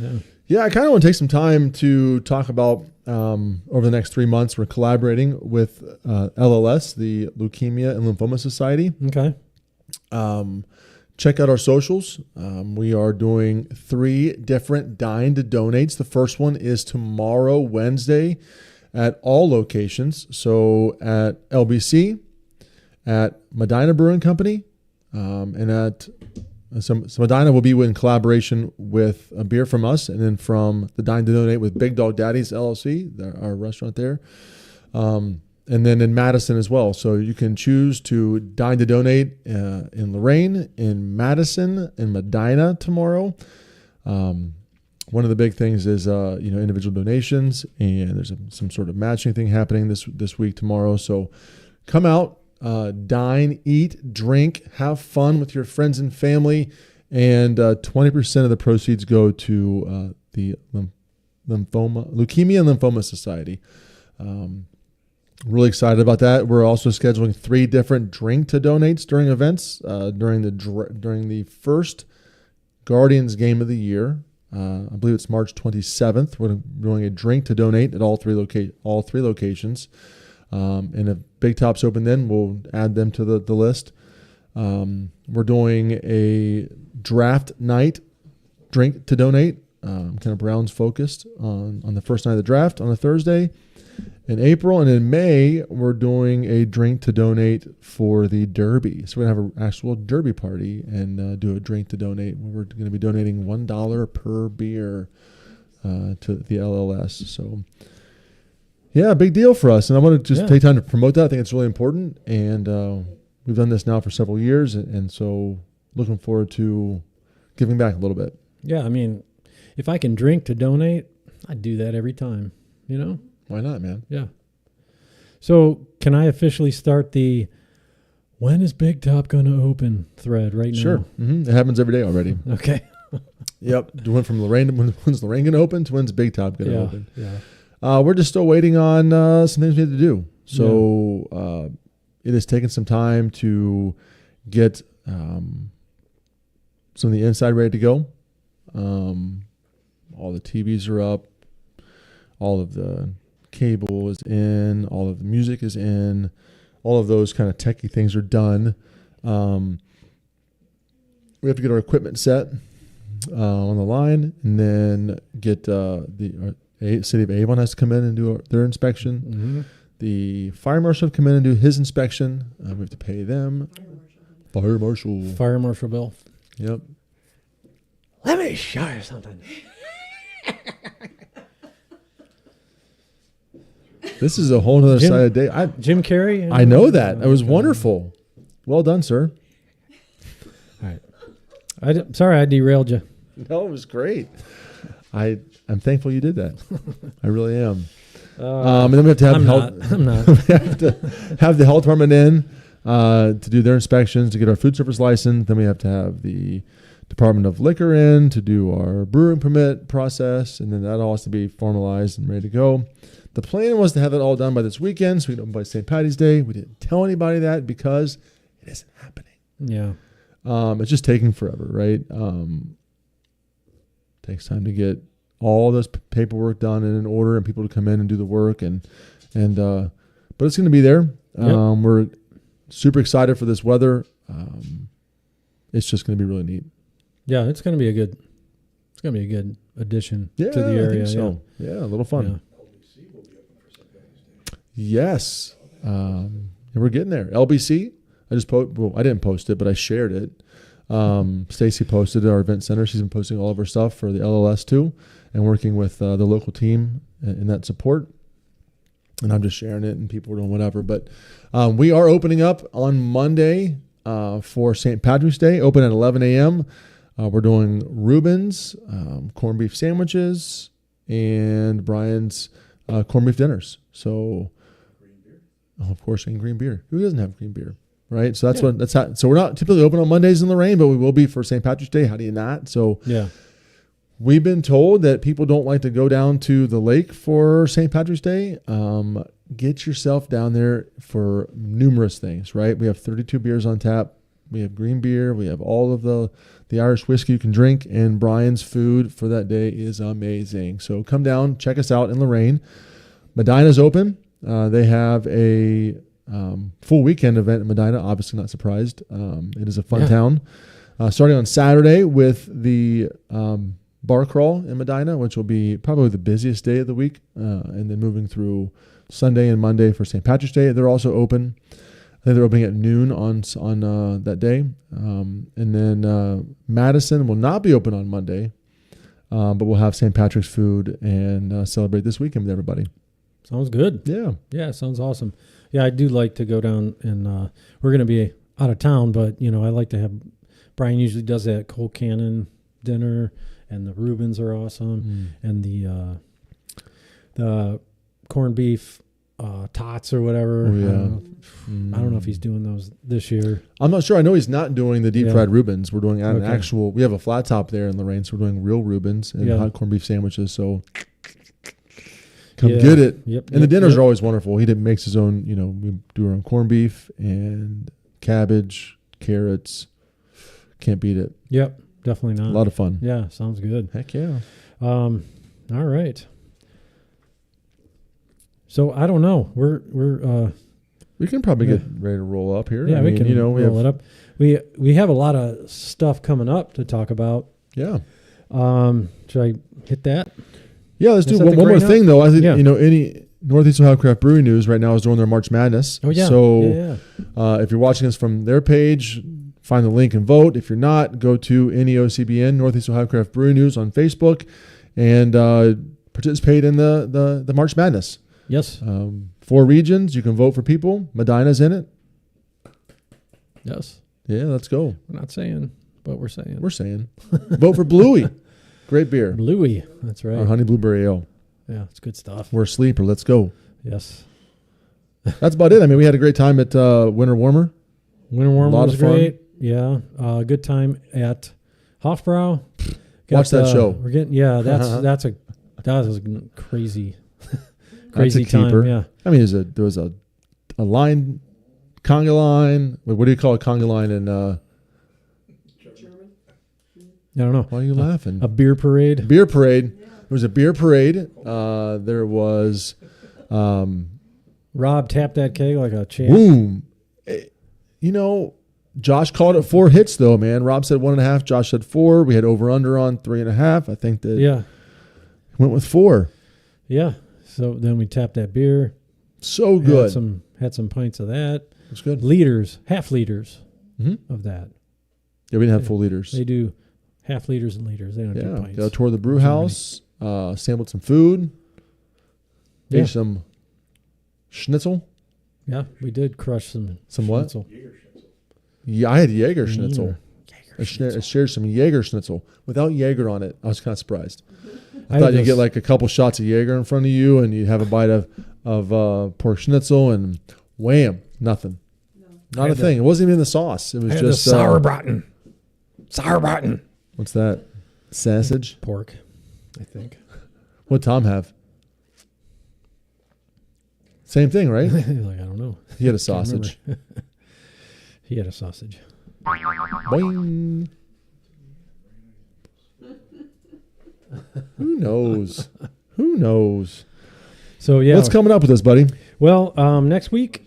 Yeah. Yeah, I kind of want to take some time to talk about over the next 3 months. We're collaborating with LLS, the Leukemia and Lymphoma Society. Okay. Check out our socials. We are doing 3 different Dine to Donates. The first one is tomorrow, Wednesday, at all locations. So at LBC, at Medina Brewing Company, and at some Medina will be in collaboration with a beer from us, and then from the Dine to Donate with Big Dog Daddies LLC, our restaurant there. And then in Madison as well. So you can choose to Dine to Donate in Lorraine, in Madison, in Medina tomorrow. One of the big things is individual donations, and there's some sort of matching thing happening this week tomorrow. So come out, dine, eat, drink, have fun with your friends and family, and 20% of the proceeds go to the Leukemia and Lymphoma Society. Really excited about that. We're also scheduling 3 different drink to donates during events during the first Guardians game of the year. I believe it's March 27th. We're doing a drink to donate at all three locations. And if Big Top's open, then we'll add them to the list. We're doing a draft night drink to donate, kind of Browns focused on the first night of the draft on a Thursday. In April and in May, we're doing a drink to donate for the Derby. So we're going to have an actual Derby party and do a drink to donate. We're going to be donating $1 per beer to the LLS. So, yeah, big deal for us. And I want to just take time to promote that. I think it's really important. And we've done this now for several years. And so looking forward to giving back a little bit. Yeah, I mean, if I can drink to donate, I'd do that every time, you know? Why not, man? Yeah. So can I officially start the when is Big Top going to open thread right now? Sure. Mm-hmm. It happens every day already. Okay. Yep. It went from Lorraine, when's Lorraine going to open to when's Big Top going to open. Yeah. We're just still waiting on some things we have to do. So it has taken some time to get some of the inside ready to go. All the TVs are up. All of the cable is in, all of the music is in, all of those kind of techie things are done. We have to get our equipment set on the line, and then get the city of Avon has to come in and do their inspection. Mm-hmm. The fire marshal come in and do his inspection. We have to pay them. Fire marshal bill. Yep. Let me show you something. This is a whole other side of the day. Jim Carrey? I know that. It was wonderful. Well done, sir. All right. Sorry I derailed you. No, it was great. I'm thankful you did that. I really am. And then we have to have I'm not. we have to have the health department in to do their inspections, to get our food service license. Then we have to have the Department of Liquor in to do our brewing permit process, and then that all has to be formalized and ready to go. The plan was to have it all done by this weekend, so we can open by St. Patty's Day. We didn't tell anybody that because it isn't happening. Yeah. It's just taking forever, right? Takes time to get all this paperwork done and in order, and people to come in and do the work, but it's going to be there. Yep. We're super excited for this weather. It's just going to be really neat. Yeah, it's going to be a good addition to the area. I think so. Yeah, a little fun. Yeah. Yes. And we're getting there. LBC, I didn't post it, but I shared it. Stacy posted at our event center. She's been posting all of her stuff for the LLS too, and working with the local team in that support. And I'm just sharing it, and people are doing whatever. But we are opening up on Monday for St. Patrick's Day, open at 11 a.m. We're doing Reuben's, corned beef sandwiches, and Brian's corned beef dinners. So, of course, and green beer. Who doesn't have green beer? right? So that's how. So we're not typically open on Mondays in Lorraine, but we will be for St. Patrick's Day. How do you not? So Yeah. we've been told that people don't like to go down to the lake for St. Patrick's Day. Get yourself down there for numerous things, right? We have 32 beers on tap. We have green beer. We have all of the Irish whiskey you can drink. And Brian's food for that day is amazing. So come down, check us out in Lorraine. Medina's open. They have a full weekend event in Medina. Obviously not surprised. It is a fun town. Starting on Saturday with the bar crawl in Medina, which will be probably the busiest day of the week. And then moving through Sunday and Monday for St. Patrick's Day. They're also open. I think they're opening at noon on that day. And then Madison will not be open on Monday, but we'll have St. Patrick's food and celebrate this weekend with everybody. Sounds good. Yeah. Yeah, sounds awesome. Yeah, I do like to go down and we're going to be out of town, but, I like to have – Brian usually does that Cold Cannon dinner, and the Reubens are awesome, and the corned beef tots or whatever. Oh, yeah. I don't know if he's doing those this year. I'm not sure. I know he's not doing the deep fried Reubens. We're doing an Okay. actual – we have a flat top there in Lorraine, so we're doing real Reubens and hot corned beef sandwiches. So come get it. Yep. And the dinners are always wonderful. He makes his own – we do our own corned beef and cabbage, carrots. Can't beat it. Yep, definitely not. A lot of fun. Yeah, sounds good. Heck yeah. All right. So I don't know. We can probably get ready to roll up here. Yeah, I we mean, can we roll have, it up. We have a lot of stuff coming up to talk about. Yeah. Should I hit that? Yeah, let's do Set one the more grain up? thing, though. I think, Yeah. any Northeast Ohio Craft Brewing News right now is doing their March Madness. Oh, yeah. So Yeah. if you're watching us from their page, find the link and vote. If you're not, go to NEOCBN, Northeast Ohio Craft Brewing News on Facebook, and participate in the March Madness. Yes. 4 regions. You can vote for people. Medina's in it. Yes. Yeah, let's go. We're not saying, but we're saying. We're saying. Vote for Bluey. Great beer. Louis. That's right. Our honey blueberry ale. Yeah, it's good stuff. We're a sleeper. Let's go. Yes. That's about it. I mean, we had a great time at Winter Warmer. Winter Warm A lot was of fun. great. Yeah. Good time at Hofbrau. Watch that show. We're getting that was a crazy That's a time. keeper. Yeah. I mean, there was a line, conga line. What do you call a conga line? And German. I don't know. why are you laughing? A beer parade. Beer parade. There was a beer parade. There was, Rob tapped that keg like a champ. boom. Josh called it 4 hits though, man. Rob said 1.5. Josh said 4. We had over under on 3.5. I think that Yeah. went with 4. Yeah. So then we tapped that beer. So good. Had some pints of that. It's good. Liters, half liters Mm-hmm. of that. Yeah, we didn't have full liters. They do half liters and liters. They don't do Yeah, pints. got a tour of the brew house, sampled some food, Yeah. ate some schnitzel. Yeah, we did crush some. Some what? schnitzel. Yeah, I had Jaeger schnitzel. Jaeger I shared some Jaeger schnitzel without Jaeger on it. I was kind of surprised. I I thought had you'd get those- like a couple shots of Jaeger in front of you, and you'd have a bite of pork schnitzel, and wham, nothing. Not a had thing. It wasn't even the sauce. It was I had just the sauerbraten. Sauerbraten. what's that? Sausage. Pork, I think. What'd Tom have? Same thing, right? Like, I don't know. He had a Can't sausage. remember. He had a sausage. Boing. Who knows? Who knows? So yeah. What's coming up with us, buddy? Well, next week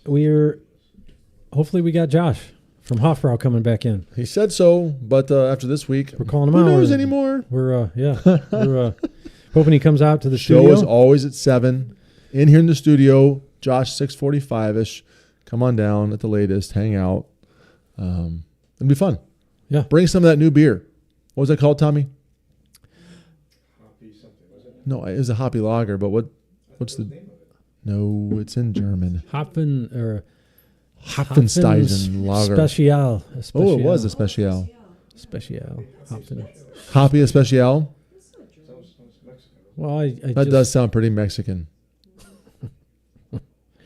hopefully we got Josh from Hofbrau coming back in. He said so, but after this week, We're calling him who out. knows anymore? We're we're hoping he comes out to the Show studio. is always at 7. In here in the studio, Josh 6:45ish. Come on down at the latest. Hang out. It'll be fun. Yeah. Bring some of that new beer. What was that called, Tommy? Hoppy something, was it? No, it was a hoppy lager, but what's the? No, it's in German. Hopfen or Hopfensteisen lager. Special. Oh, it was a special. Special. Hopfen. Hoppy especial. Sounds Mexican. Well, I That just, does sound pretty Mexican.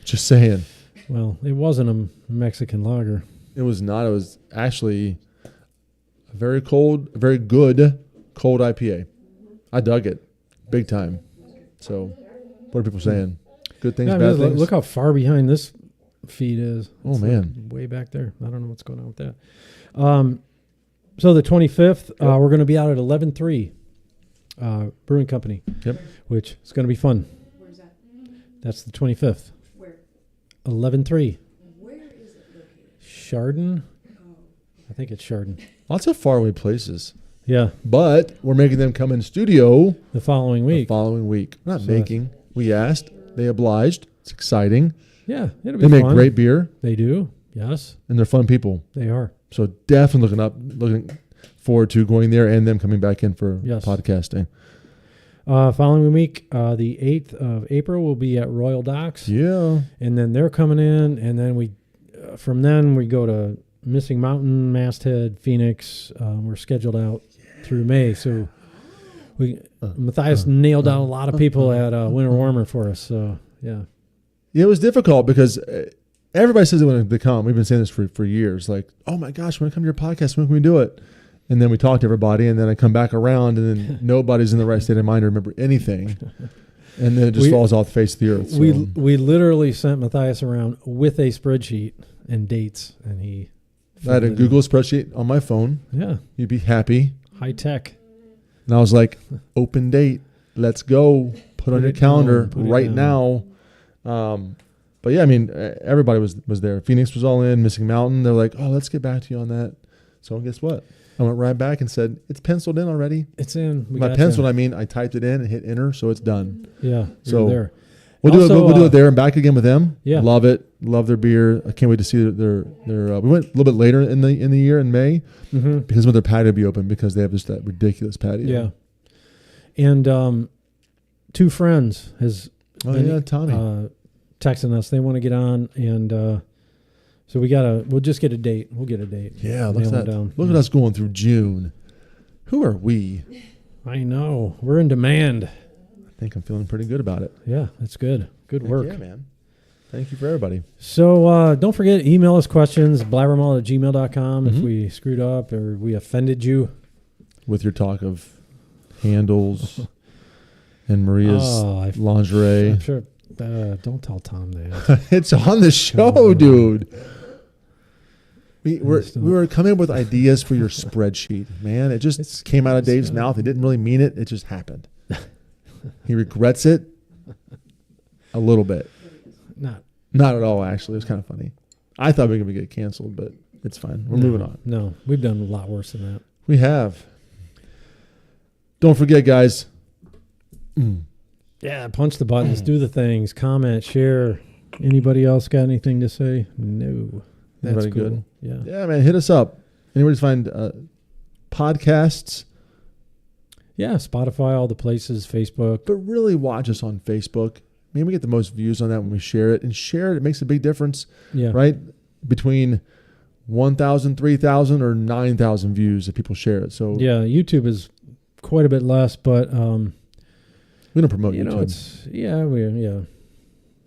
Just saying. Well, it wasn't a Mexican lager. It was not. It was actually a very good cold IPA. I dug it big time. So what are people saying? Good things, Yeah, bad things? look how far behind this feed is. Oh, It's man. way back there. I don't know what's going on with that. So the 25th, we're going to be out at 11-3 Brewing Company. Yep. Which is going to be fun. Where's that? That's the 25th. Where? 11-3. Where is it located? Chardon. Oh. I think it's Chardon. Lots of faraway places. Yeah. But we're making them come in studio The following the week. following week. We're not So making. We asked. They obliged. It's exciting. Yeah. It'll They be make fun. great beer, They do. Yes, and they're fun people. they are. So definitely looking forward to going there and them coming back in for Yes. podcasting. Following week, the 8th of April, we'll be at Royal Docks. Yeah. And then they're coming in, and then from then we go to Missing Mountain, Masthead, Phoenix. We're scheduled out through May, so Matthias nailed out a lot of people at Winter Warmer for us. So yeah, It was difficult because everybody says they want to come. We've been saying this for years. Like, oh my gosh, when I come to your podcast, when can we do it? And then we talk to everybody, and then I come back around, and then nobody's in the right state of mind to remember anything. And then it just falls off the face of the earth. So. we literally sent Matthias around with a spreadsheet and dates, and he. I had a Google spreadsheet on my phone. Yeah, You'd be happy. high tech. And I was like, open date. Let's go. Put on your it calendar down, put it right down. now. But yeah, I mean, everybody was there. Phoenix was all in. Missing Mountain. They're like, oh, let's get back to you on that. So guess what? I went right back and said, it's penciled in already. It's in. We By got penciled, you. I mean I typed it in and hit enter, so it's done. Yeah, So you're there. We'll Also, do it there and back again with them. Yeah. Love it. Love their beer. I can't wait to see their. We went a little bit later in the year in May Mm-hmm. because when their patio will be open because they have just that ridiculous patio. Yeah, and two friends has Oh been, yeah, Tommy. texting us. They want to get on, and so we'll just get a date. We'll get a date. Yeah, look at Nail it that. down. Look at us going through June. Who are we? I know we're in demand. I think I'm feeling pretty good about it. Yeah, that's good. Good work. Yeah, man. Thank you for everybody. So don't forget, email us questions, blabbermalt@gmail.com if Mhm. we screwed up or we offended you. With your talk of handles and Maria's Oh, lingerie. I'm sure. Don't tell Tom that. It's on the show, dude. We were coming up with ideas for your spreadsheet, man. It just came out of Dave's mouth. He didn't really mean it. It just happened. He regrets it a little bit. Not at all, actually. It was kind of funny. I thought we were going to get canceled, but it's fine. We're moving on. No, we've done a lot worse than that. We have. Don't forget, guys. Yeah, punch the buttons, do the things, comment, share. Anybody else got anything to say? No. That's Everybody cool. good? Yeah. Yeah, man. Hit us up. Anybody's find podcasts, Yeah, Spotify, all the places, Facebook. but really watch us on Facebook. Maybe we get the most views on that when we share it. And share it. It makes a big difference, Yeah. right? Between 1,000, 3,000, or 9,000 views if people share it. So Yeah, YouTube is quite a bit less, but we don't promote you YouTube. know, it's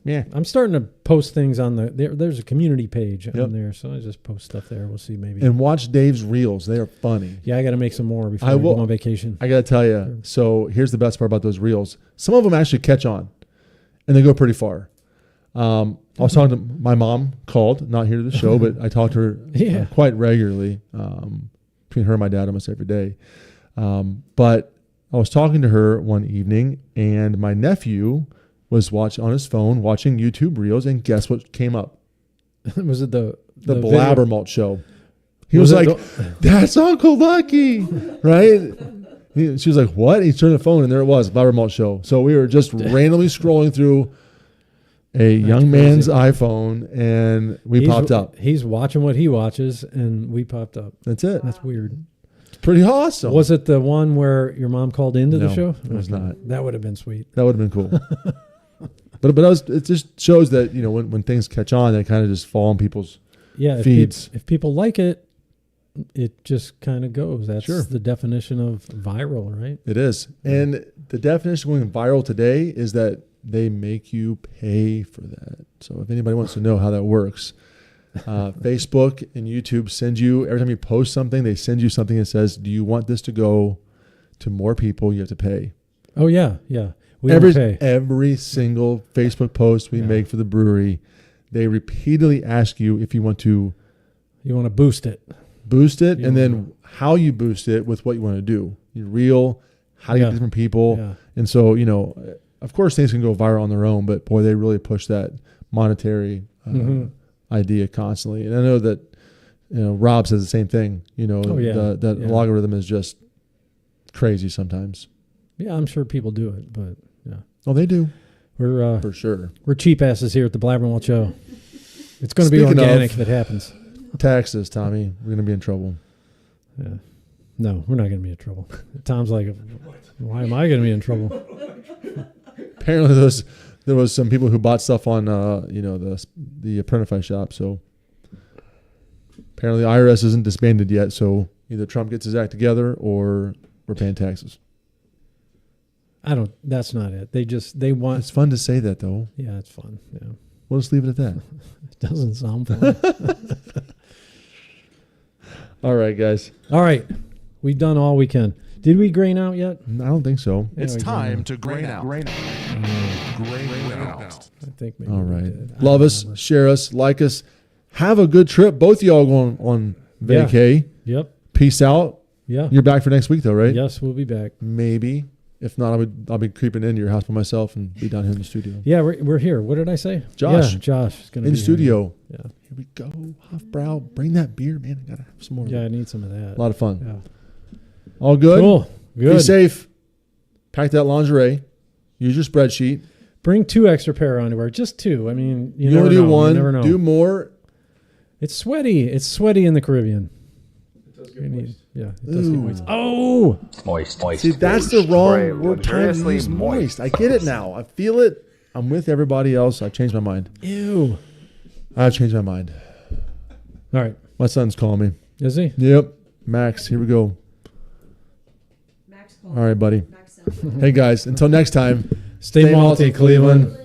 yeah. I'm starting to post things on there's a community page Yep. on there, so I just post stuff there. We'll see maybe. And watch Dave's reels. They are funny. Yeah, I got to make some more before I I go will- on vacation. I got to tell you. So here's the best part about those reels. Some of them actually catch on, and they go pretty far. I was talking to my mom, called, not here to the show, but I talk to her Yeah. quite regularly, between her and my dad almost every day. But I was talking to her one evening, and my nephew was on his phone watching YouTube reels, and guess what came up? Was it the The video? BlabberMalt Show. He Was was it like, "That's Uncle Lucky," right? She was like, "What?" He turned the phone, and there it was, BlabberMalt Show. So we were just randomly scrolling through a young man's iPhone, and we popped up. He's watching what he watches, and we popped up. That's it. That's weird. It's pretty awesome. Was it the one where your mom called into No, the show? it was not. That would have been sweet. That would have been cool. But it just shows that, you know, when things catch on, they kind of just fall on people's Yeah, feeds. If people like it, it just kind of goes. That's Sure. the definition of viral, right? It is. And the definition of going viral today is that they make you pay for that. So if anybody wants to know how that works, Facebook and YouTube send you, every time you post something, they send you something that says, do you want this to go to more people? You have to pay. Oh yeah. We don't pay. Every single Facebook post we make for the brewery, they repeatedly ask you if you want to boost it. And then how you boost it with what you want to do. Your reel, how to get different people. Yeah. And so, of course things can go viral on their own, but boy, they really push that monetary idea constantly. And I know that, Rob says the same thing, that logarithm is just crazy sometimes. Yeah, I'm sure people do it, but yeah. Oh, they do. We're for sure. We're cheap asses here at the BlabberMalt Show. It's going to be organic if it happens. Taxes, Tommy. We're going to be in trouble. Yeah. No, we're not going to be in trouble. Tom's like, why am I going to be in trouble? Apparently, there was some people who bought stuff on, the Apprentify shop. So apparently, the IRS isn't disbanded yet. So either Trump gets his act together, or we're paying taxes. That's not it. They want. It's fun to say that, though. Yeah, it's fun. Yeah. We'll just leave it at that. It doesn't sound fun. All right, guys. All right. We've done all we can. Did we grain out yet? I don't think so. It's time to grain out. Grain out. I think maybe. All right. Love us, share us, like us. Have a good trip. Both of y'all going on vacay. Yeah. Yep. Peace out. Yeah. You're back for next week, though, right? Yes, we'll be back. Maybe. If not, I'll be creeping into your house by myself and be down here in the studio. Yeah, we're here. What did I say? Josh. Yeah, Josh is going to be in studio. Here. Yeah. Here we go. Hofbrau. Bring that beer, man. I got to have some more. Yeah, I need some of that. A lot of fun. Yeah. All good? Cool. Good. Be safe. Pack that lingerie. Use your spreadsheet. Bring 2 extra pair of underwear. Just 2. I mean, you want never to do know. one. You never know. Do more. It's sweaty. It's sweaty in the Caribbean. It does get moist. Yeah, it does get moist. Oh! Moist. See, that's the wrong word time to use moist. I get it now. I feel it. I'm with everybody else. I've changed my mind. Ew. I've changed my mind. All right. My son's calling me. Is he? Yep. Max, here we go. Max All right, buddy. Max Hey, guys, until next time, Stay malty, Cleveland.